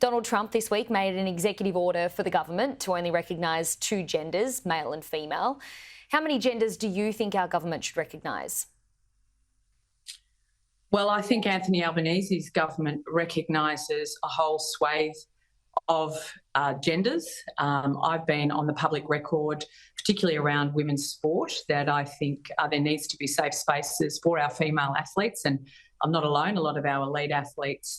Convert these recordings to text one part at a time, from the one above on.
Donald Trump this week made an executive order for the government to only recognise 2 genders, male and female. How many genders do you think our government should recognise? Well, I think Anthony Albanese's government recognises a whole swathe of genders. I've been on the public record, particularly around women's sport, that I think there needs to be safe spaces for our female athletes. And I'm not alone. A lot of our elite athletes,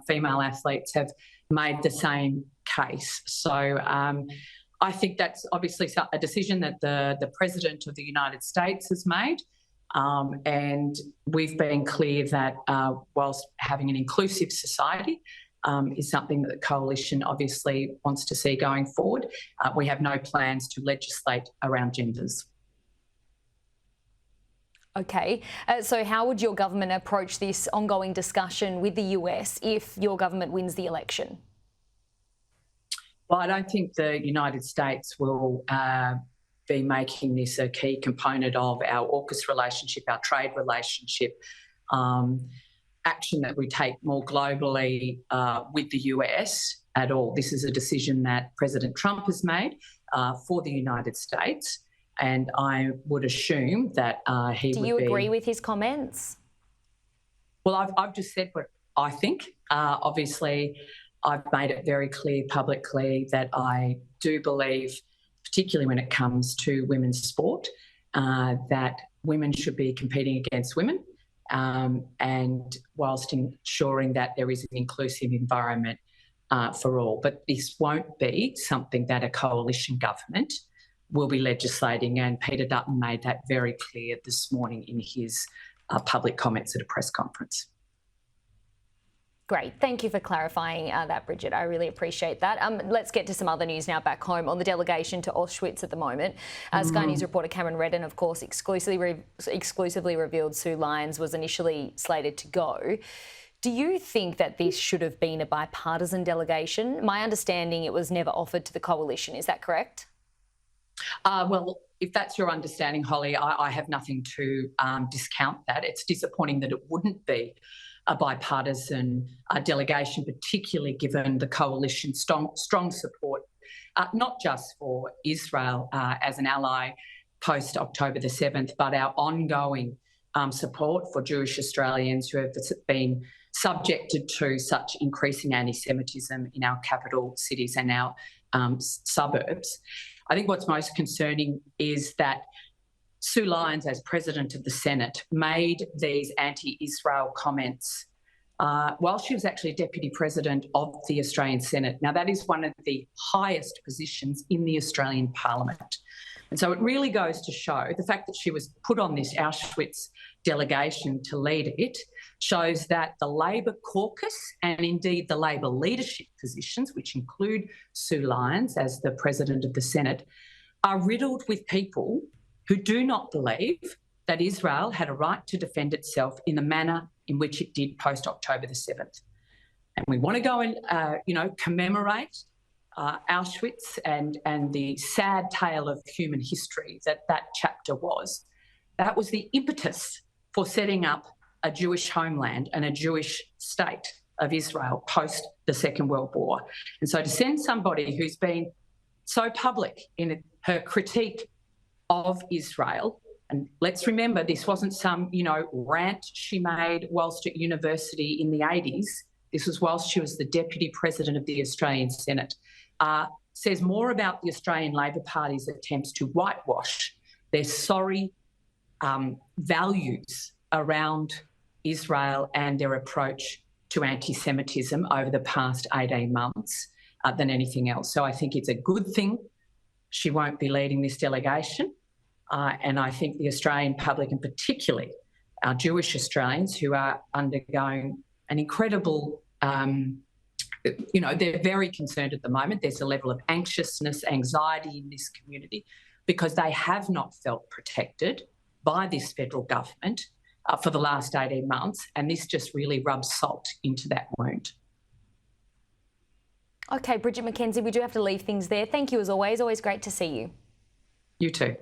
female athletes, have made the same case. So I think that's obviously a decision that the President of the United States has made. And we've been clear that whilst having an inclusive society is something that the Coalition obviously wants to see going forward, we have no plans to legislate around genders. Okay, so how would your government approach this ongoing discussion with the US if your government wins the election? Well, I don't think the United States will be making this a key component of our AUKUS relationship, our trade relationship, action that we take more globally with the US at all. This is a decision that President Trump has made for the United States, and I would assume that he would be... Do you agree with his comments? Well, I've just said what I think. Obviously, I've made it very clear publicly that I do believe, particularly when it comes to women's sport, that women should be competing against women, and whilst ensuring that there is an inclusive environment for all. But this won't be something that a coalition government will be legislating, and Peter Dutton made that very clear this morning in his public comments at a press conference. Great. Thank you for clarifying that, Bridget. I really appreciate that. Let's get to some other news now back home on the delegation to Auschwitz at the moment. Sky News reporter Cameron Redden, of course, exclusively revealed Sue Lyons was initially slated to go. Do you think that this should have been a bipartisan delegation? My understanding, it was never offered to the coalition. Is that correct? Well, if that's your understanding, Holly, I have nothing to discount that. It's disappointing that it wouldn't be a bipartisan delegation, particularly given the coalition's strong support, not just for Israel as an ally post-October the 7th, but our ongoing support for Jewish Australians who have been subjected to such increasing anti-Semitism in our capital cities and our suburbs. I think what's most concerning is that Sue Lyons, as President of the Senate, made these anti-Israel comments while she was actually Deputy President of the Australian Senate. Now, that is one of the highest positions in the Australian Parliament. And so it really goes to show the fact that she was put on this Auschwitz delegation to lead it shows that the Labor caucus and indeed the Labor leadership positions, which include Sue Lyons as the President of the Senate, are riddled with people who do not believe that Israel had a right to defend itself in the manner in which it did post-October the 7th. And we want to go and, commemorate Auschwitz and the sad tale of human history that chapter was. That was the impetus for setting up a Jewish homeland and a Jewish state of Israel post the Second World War. And so to send somebody who's been so public in her critique of Israel, and let's remember this wasn't some, rant she made whilst at university in the 80s. This was whilst she was the Deputy President of the Australian Senate. Says more about the Australian Labor Party's attempts to whitewash their sorry values around Israel and their approach to anti-Semitism over the past 18 months than anything else. So I think it's a good thing she won't be leading this delegation. And I think the Australian public, and particularly our Jewish Australians who are undergoing an incredible, they're very concerned at the moment. There's a level of anxiousness, anxiety in this community because they have not felt protected by this federal government for the last 18 months. And this just really rubs salt into that wound. Okay, Bridget McKenzie, we do have to leave things there. Thank you as always. Always great to see you. You too.